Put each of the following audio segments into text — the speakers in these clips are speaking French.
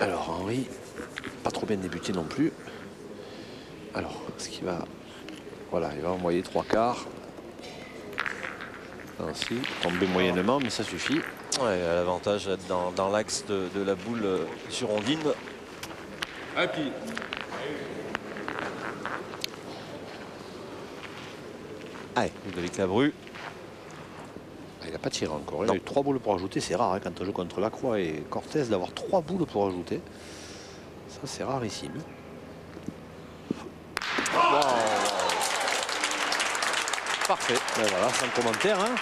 Alors Henri, pas trop bien débuté non plus. Alors, ce qu'il va... Voilà, il va envoyer 3/4. Ainsi, tomber moyennement, mais ça suffit. Ouais, l'avantage dans l'axe de la boule girondine. Happy. Allez, Ludovic Labru. Il n'a pas tiré encore. Il a eu 3 boules pour ajouter. C'est rare hein, quand on joue contre Lacroix et Cortez d'avoir 3 boules pour ajouter. Ça, c'est rarissime. Wow. Parfait. Ben voilà, sans commentaire. Hein.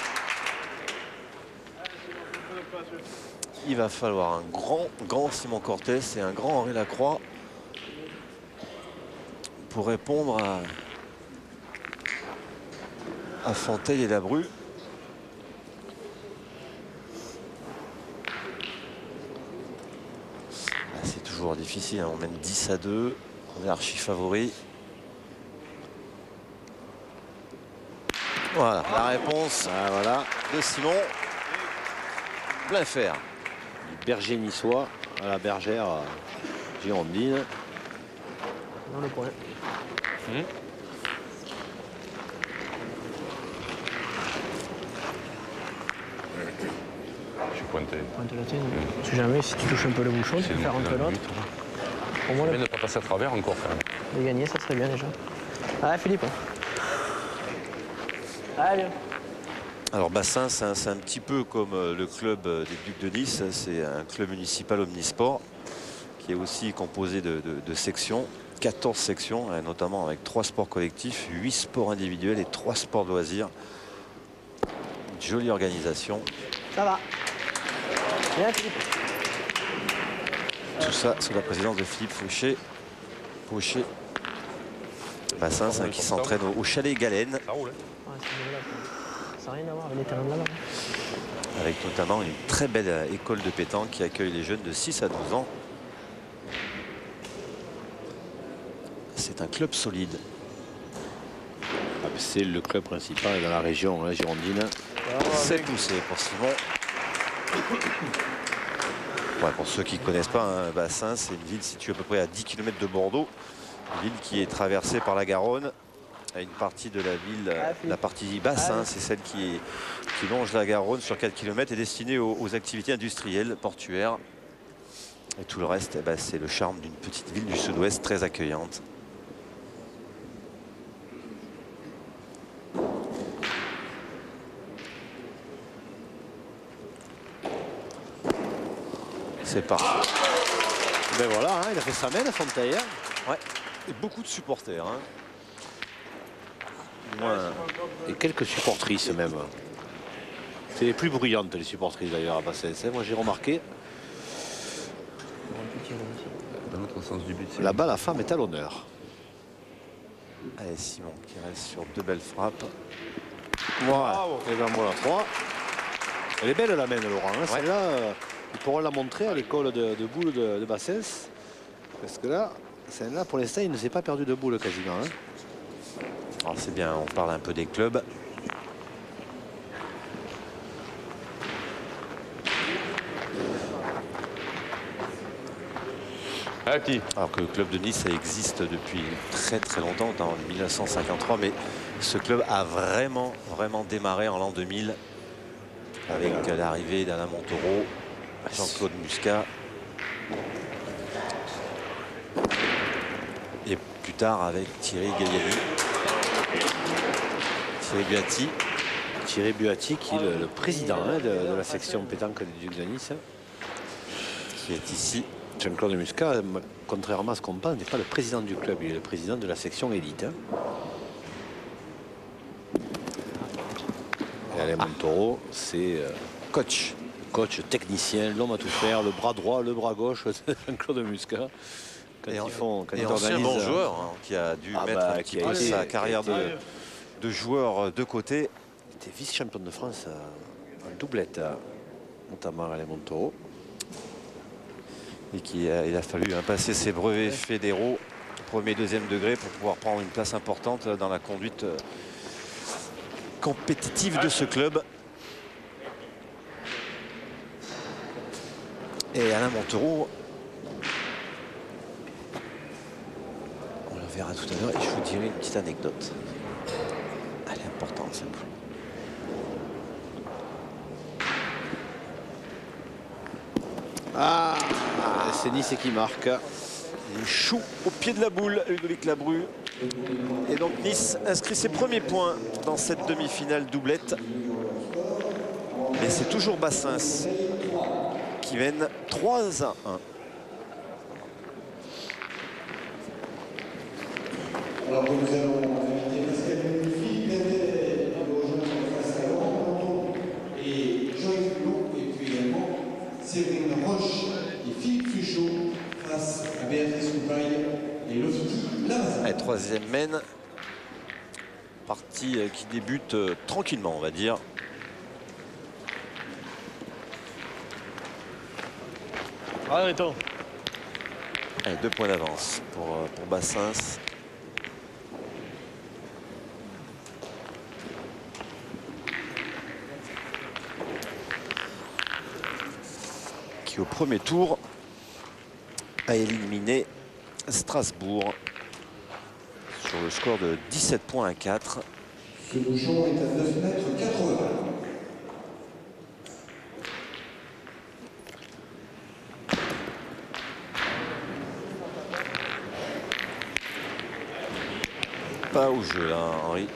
Il va falloir un grand Simon Cortez et un grand Henri Lacroix pour répondre à Fanteil et Labru. C'est toujours difficile, hein. On mène 10-2, on est archi favori. Voilà, la réponse Voilà. de Simon. Plein fer. Du berger niçois à la bergère girondine. Dans le point. Je suis pointé. Pointe la tienne. Si jamais, si tu touches un peu le bouchon, tu peux faire rentrer l'autre. Pour moi, Mais ne pas passer à travers encore quand même. de gagner, ça serait bien déjà. Ah, Philippe. Allez. Alors Bassin, c'est un petit peu comme le club des Ducs de Nice. C'est un club municipal omnisport qui est aussi composé de sections. 14 sections, notamment avec 3 sports collectifs, 8 sports individuels et 3 sports de loisirs. Une jolie organisation. Ça va. Bien, Philippe. Tout ça sous la présidence de Philippe Fauché. Bassin, c'est un qui s'entraîne au chalet Galène. Ça roule. Ouais, c'est là, ça n'a rien à voir avec les terrains de là-bas. Avec notamment une très belle école de pétanque qui accueille les jeunes de 6 à 12 ans. C'est un club solide. C'est le club principal dans la région hein, girondine. C'est poussé pour Simon. Ouais, pour ceux qui ne connaissent pas, hein, Bassin, c'est une ville située à peu près à 10 km de Bordeaux. Une ville qui est traversée par la Garonne. Une partie de la ville, la partie basse, hein, c'est celle qui longe la Garonne sur 4 km, est destinée aux activités industrielles, portuaires. Et tout le reste, eh ben, c'est le charme d'une petite ville du sud-ouest très accueillante. C'est parti. Ben voilà, hein, il a fait sa main, Fontaine. Ouais. Et beaucoup de supporters. Hein. Et quelques supportrices même. C'est les plus bruyantes les supportrices d'ailleurs à Bassens. Moi j'ai remarqué. Dans notre sens du but. Là-bas la femme est à l'honneur. Allez, Simon qui reste sur 2 belles frappes. Voilà. Et ben voilà 3. Elle est belle la main Laurent. Hein. Ouais. Celle-là, ils pourront la montrer à l'école de boules de Bassens. Parce que là, celle-là pour l'instant il ne s'est pas perdu de boule quasiment. Hein. Alors c'est bien, on parle un peu des clubs. Alors que le club de Nice ça existe depuis très longtemps, en 1953, mais ce club a vraiment démarré en l'an 2000 avec l'arrivée d'Alain Montaureau, Jean-Claude Muscat et plus tard avec Thierry Gagliani. Thierry Buatti qui est le président hein, de la section pétanque des Ducs de Nice, qui est ici. Jean-Claude Muscat, contrairement à ce qu'on pense, n'est pas le président du club, il est le président de la section élite. Hein. Et Alain Montaureau, c'est coach technicien, l'homme à tout faire, le bras droit, le bras gauche de Jean-Claude Muscat. Quand ils ancien bon joueur hein, qui a dû mettre un petit peu sa carrière de joueur de côté. Il était vice-champion de France en doublette, notamment Alain Montaureau. Et il a fallu passer ses brevets fédéraux, premier et deuxième degré, pour pouvoir prendre une place importante dans la conduite compétitive de ce club. Et Alain Montaureau verra tout à l'heure et je vous dirai une petite anecdote. Elle est importante, simple. Ah, c'est Nice qui marque. Il choue au pied de la boule, Ludovic Labru. Et donc Nice inscrit ses premiers points dans cette demi-finale doublette. Mais c'est toujours Bassins qui mène 3-1. Alors nous allons inviter Pascal Philippe Pédet de rejoindre face à Laurent Planton et Joël Hulot, et puis également Séverine Roche et Philippe Fuchot face à Béatrice Coupaille et Lofty Lamazan. Allez, troisième mène. Partie qui débute tranquillement, on va dire. Arrêtons. Allez, 2 points d'avance pour Bassins. Qui au premier tour a éliminé Strasbourg sur le score de 17 points à 4. Ce bouchon est à 9 mètres 80. Pas au jeu là, Henri.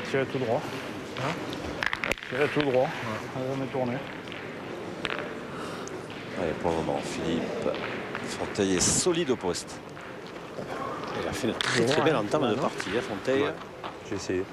Tirez tout droit. Tirez tout droit. On va me tourner. Allez, pour le moment, Philippe Fonteille est solide au poste. Il a fait une très belle entame de partie, hein, Fonteille. Ouais. J'ai essayé.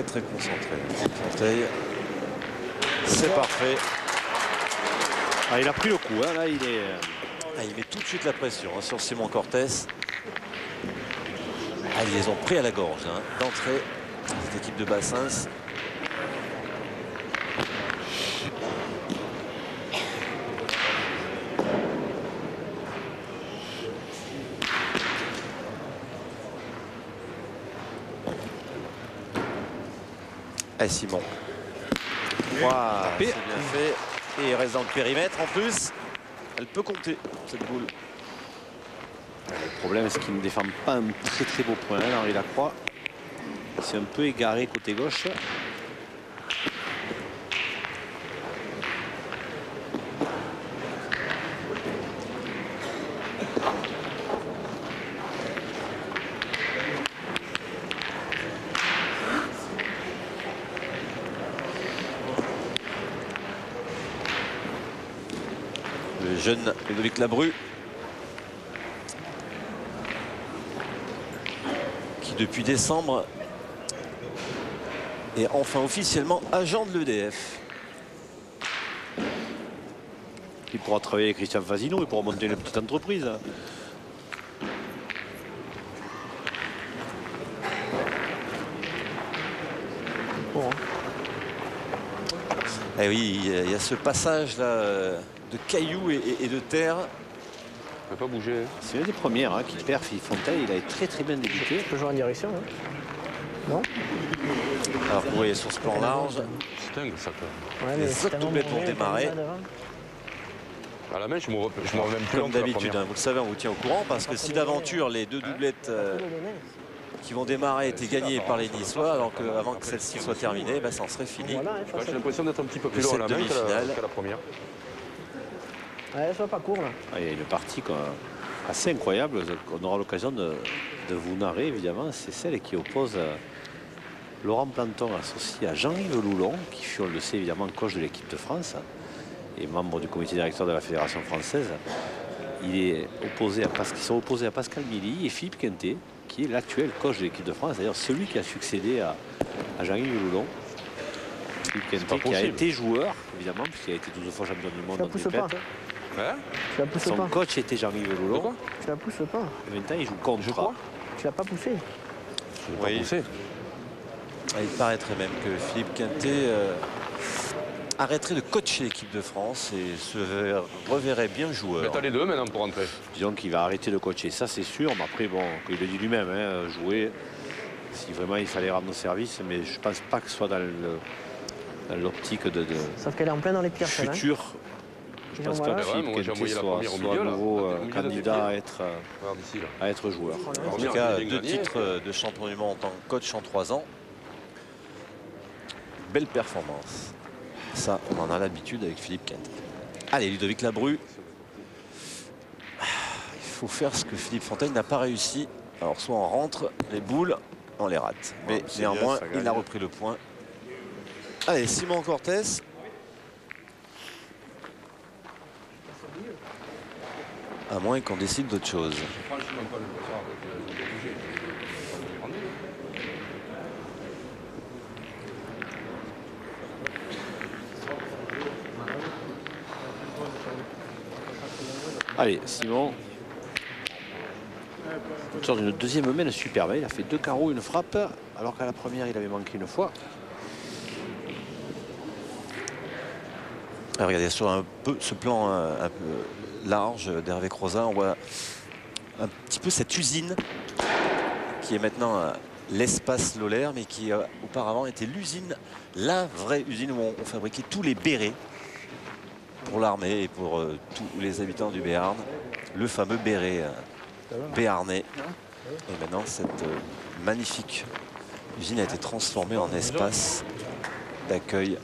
Très concentré. Fonteille. C'est parfait. Ah, il a pris le coup, hein, là il est. Ah, il met tout de suite la pression hein, sur Simon Cortés. Ah, ils les ont pris à la gorge hein, d'entrée, cette équipe de Bassins. Ah, Simon. Wow, c'est bien fait. Et il reste dans le périmètre en plus. Elle peut compter, cette boule. Le problème, c'est qu'il ne défend pas un très beau point, hein, Henri Lacroix. C'est un peu égaré côté gauche. Le jeune Ludovic Labru. Qui depuis décembre est enfin officiellement agent de l'EDF. Il pourra travailler avec Christian Fasino, il pourra monter une petite entreprise. Bon, hein. Eh oui, il y a ce passage là de cailloux et de terre. Je peux pas bouger. C'est une des premières hein, qui perd Philippe Fonteille. Il a très bien débuté. Je peux jouer en direction. Hein. Non. Alors vous voyez sur ce plan large, C'est dingue ça quand même. Ouais, les autres doublets vont démarrer. À la main, je m'en rends même plus. Comme d'habitude, hein, vous le savez, on vous tient au courant parce que si d'aventure les deux doublettes qui vont démarrer étaient gagnées par les Niçois, alors avant que celle-ci soit terminée, bah, ça en serait fini. Voilà, Ouais, j'ai l'impression d'être un petit peu plus De loin à la cette main demi-finale. qu'à la première. Ouais, soit pas court là. Ah, il y a une partie assez incroyable qu'on aura l'occasion de vous narrer, évidemment. C'est celle qui oppose Laurent Planton associé à Jean-Yves Loulon, qui fut, on le sait évidemment, coach de l'équipe de France et membre du comité directeur de la Fédération française. Ils sont opposés à Pascal Milly et Philippe Quintet, qui est l'actuel coach de l'équipe de France, c'est-à-dire celui qui a succédé à Jean-Yves Loulon. Philippe pas Quintet, qui a possible. été joueur, évidemment, puisqu'il a été 12 fois champion du monde Ça en pousse compète. pas. Hein? Tu la pousses Son pas. coach était Jean-Yves De Loulon. quoi? Tu la pousses pas. Et maintenant, il joue contre. Je crois. Tu l'as pas poussé. Je vais Oui. pas pousser. Il paraîtrait même que Philippe Quintet arrêterait de coacher l'équipe de France et se reverrait bien Mais joueur. t'as les deux maintenant pour rentrer. Disons qu'il va arrêter de coacher, ça c'est sûr. Mais après, bon, il le dit lui-même, hein, jouer, si vraiment il fallait rendre service, mais je pense pas que ce soit dans l'optique de Sauf qu'elle est en plein dans les pires, celle-là. futur. Je pense pas que Ouais, Philippe moi, j'ai Quintet envoyé la soit première au soit milieu, à là. nouveau Au milieu de tes candidat pieds. à Regarde ici, là. être joueur. En tout cas, 2 titres de champion du monde en tant que coach en 3 ans. Belle performance. Ça, on en a l'habitude avec Philippe Quintet. Allez, Ludovic Labru. Il faut faire ce que Philippe Fontaine n'a pas réussi. Alors, soit on rentre les boules, on les rate. Mais Ouais, c'est néanmoins, bien, ça gagne. il a repris le point. Allez, Simon Cortés. À moins qu'on décide d'autre chose. Allez, Simon. Il sort d'une deuxième main superbe. Il a fait 2 carreaux, une frappe, alors qu'à la première, il avait manqué une fois. Alors, regardez, sur un peu ce plan un peu large d'Hervé Crozat, on voit un petit peu cette usine qui est maintenant l'espace Lolaire, mais qui auparavant était l'usine, la vraie usine où on fabriquait tous les bérets pour l'armée et pour tous les habitants du Béarn. Le fameux béret béarnais. Et maintenant, cette magnifique usine a été transformée en espace d'accueil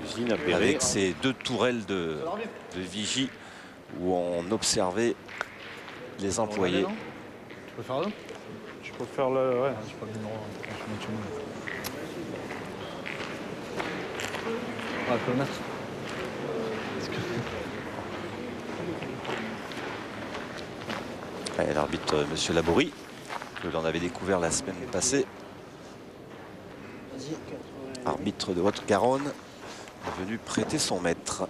Usine à Béret. avec ces 2 tourelles de vigie où on observait les employés. Tu peux faire là? Je peux faire le. Ouais, je sais pas le numéro. Ouais, je peux le mettre. Et l'arbitre, monsieur Laborie, que l'on avait découvert la semaine passée, arbitre de Haute-Garonne, est venu prêter son maître.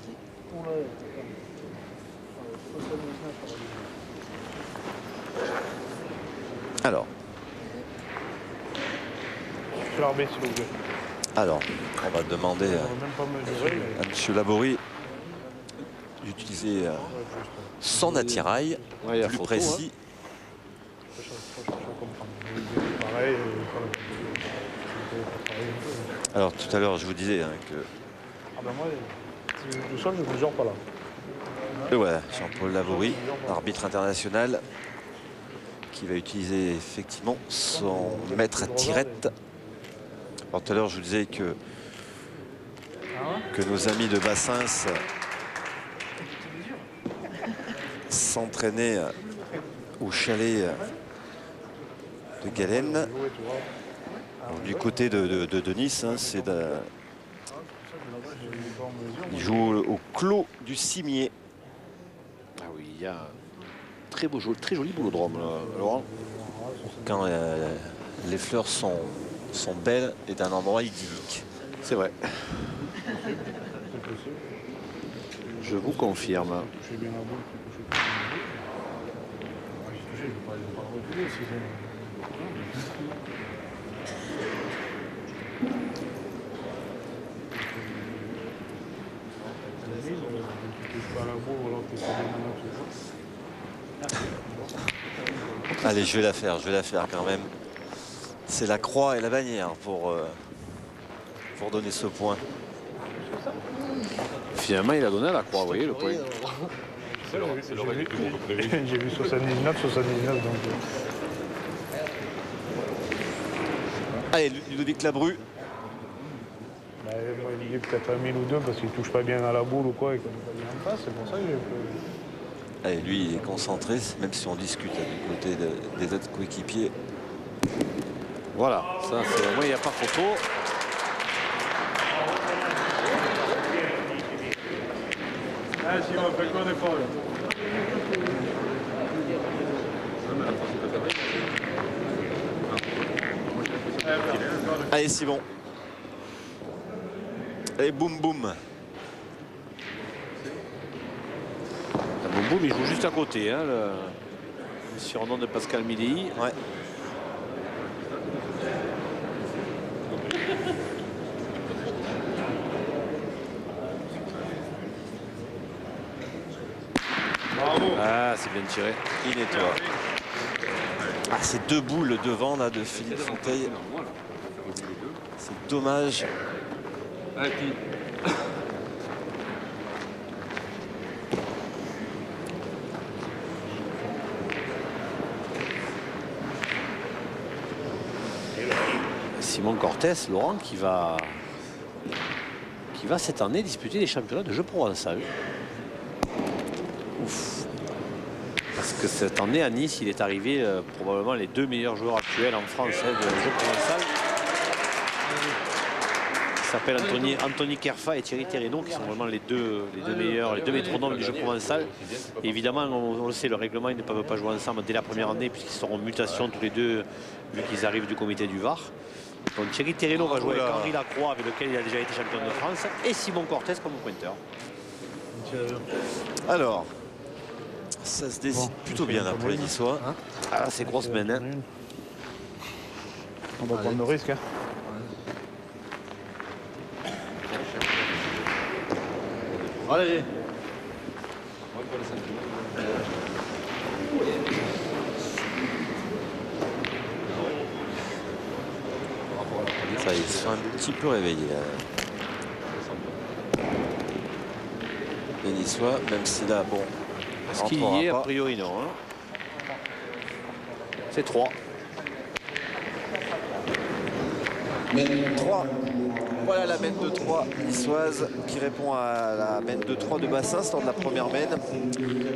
Alors, Je l'arbitre, s'il vous plaît. alors, on va demander On va même pas mesurer, mais. à monsieur Laborie d'utiliser son attirail Ouais, il y a plus photo, précis. Je comprends. Pareil, Alors tout à l'heure, je vous disais que Ah ben moi, tout seul, je ne mesure pas là. voilà, Jean-Paul Laborie, arbitre international, qui va utiliser effectivement son maître à tirette. Alors tout à l'heure, je vous disais que nos amis de Bassins s'entraînaient au chalet de Galen. Alors, du côté de Nice, hein, c'est il joue au Clos du Cimier. Ah oui, il y a un très joli boulodrome, là, Laurent. Quand les fleurs sont belles et d'un endroit idyllique. C'est vrai. Je vous confirme. Je suis bien à bout, je suis je vais pas le reculer, si Allez, je vais la faire quand même. C'est la croix et la bannière pour donner ce point. Finalement, il a donné à la croix, vous voyez le point. C'est l'oreille du plus gros que prévu. J'ai vu 79, donc. Allez, Ludovic Labru. Bah, moi, il dit peut-être 1000 ou 2 parce qu'il touche pas bien à la boule ou quoi et qu'il n'est pas bien en face. C'est pour ça que j'ai peu. Allez, lui, il est concentré, même si on discute du côté des autres coéquipiers. Voilà, ça c'est moi, il n'y a pas photo. Ah, si on fait quoi d'effort là? Allez, Simon. Et boum boum. Boum boum, il joue juste à côté, hein, le surnom de Pascal Milly. Ouais. Ah, c'est bien tiré. Il nettoie. Ah, ces deux boules devant là de Philippe Fonteille. C'est dommage. Simon Cortés, Laurent, qui va cette année disputer les championnats de jeu provençal. Ouf. Parce que cette année à Nice, il est arrivé probablement les deux meilleurs joueurs actuels en France de jeu provençal. Ils s'appellent Anthony Kerfa et Thierry Thérénon, qui sont vraiment les deux meilleurs, les deux métronomes du jeu provençal. Et évidemment, on le sait, le règlement, ils ne peuvent pas jouer ensemble dès la première année, puisqu'ils seront en mutation tous les deux, vu qu'ils arrivent du comité du Var. Donc Thierry Thérénon va jouer avec Henri Lacroix, avec lequel il a déjà été champion de France, et Simon Cortés comme pointeur. Alors, ça se décide plutôt bien là pour les Niçois. Ah, c'est grosse semaine. Hein. On va prendre le risque. Hein. Allez. Ça, ils sont un petit peu réveillés. Les Niçois, même si là, bon. Est-ce qu'il y est? A priori, non. Hein. C'est 3. 3. Voilà la mène de 3 niçoise qui répond à la mène de 3 de Bassins lors de la première mène.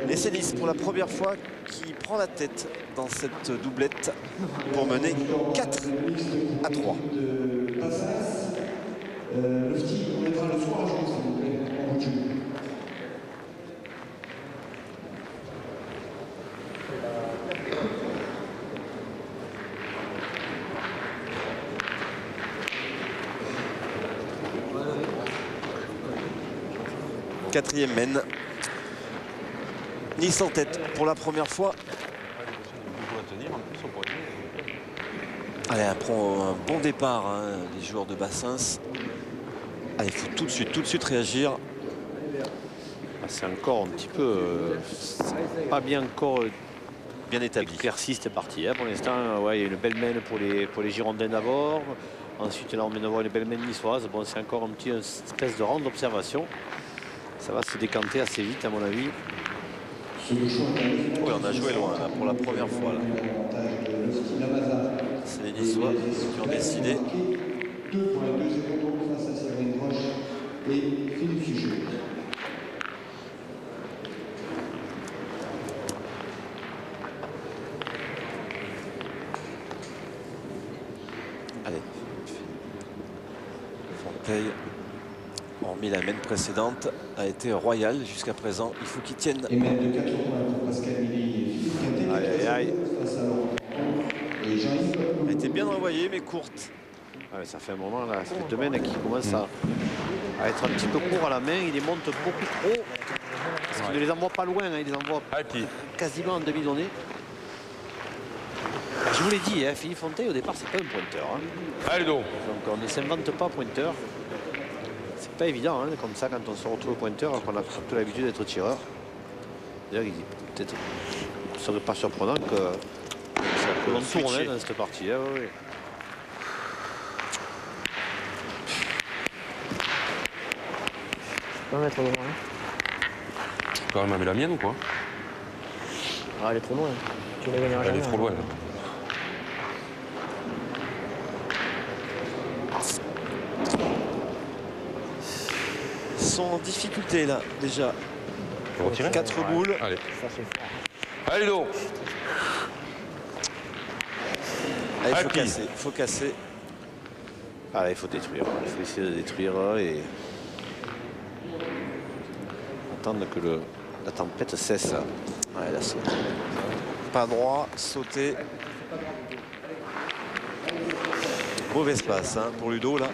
Et c'est Nice pour la première fois qui prend la tête dans cette doublette pour mener 4-3. Quatrième mène. Nice en tête pour la première fois. Allez, elle prend un bon départ, hein, les joueurs de Bassins. Allez, il faut tout de suite réagir. C'est encore un petit peu pas bien encore bien établi. Éclairci, c'était parti. Hein, pour l'instant, ouais, il y a une belle mène pour les Girondins d'abord. Ensuite, là, on vient de voir une belle mène niçoise. Bon, c'est encore une espèce de rang d'observation. Ça va se décanter assez vite, à mon avis. Oui, on a joué loin là, pour la première fois. C'est les Niçois qui ont décidé. 2 pour les deux secondes face à Séverine Roche et Philippe Suchet. Allez. Fonteille, hormis la mène précédente, a été royale jusqu'à présent. Il faut qu'ils tiennent. Et mène de 4 points pour Pascal Milly et Philippe Quintet. Aïe, aïe, aïe. Face à Laurent et Jean-Yves. Elle a été bien envoyée, mais courte. Ouais, ça fait un moment, là, ça fait 2 mènes qui commencent à être un petit peu court à la main. Il les monte beaucoup trop. Parce qu'il ne les envoie pas loin, hein, il les envoie quasiment en demi-donnée. Je vous l'ai dit, hein, Philippe Fonteille, au départ, c'est pas un pointeur. Hein. Allez donc. Donc on ne s'invente pas pointeur. C'est pas évident, hein, comme ça, quand on se retrouve pointeur, alors qu'on a surtout l'habitude d'être tireur. D'ailleurs, peut-être, ce ne serait pas surprenant que l'on tourne hein, dans cette partie. Hein, oui. Je peux mettre devant. Hein. Tu peux même la mienne ou quoi? Ah, elle est trop loin. Tu la gagneras jamais. Elle est trop loin. Là. Ils sont en difficulté là déjà. 4 boules. Allez. Ça, c'est fort. Allez donc. Allez, il faut casser. Ah, il faut détruire. Il faut essayer de détruire et attendre que la tempête cesse. Ouais, là, pas droit, sauter. Mauvaise passe hein, pour Ludo là.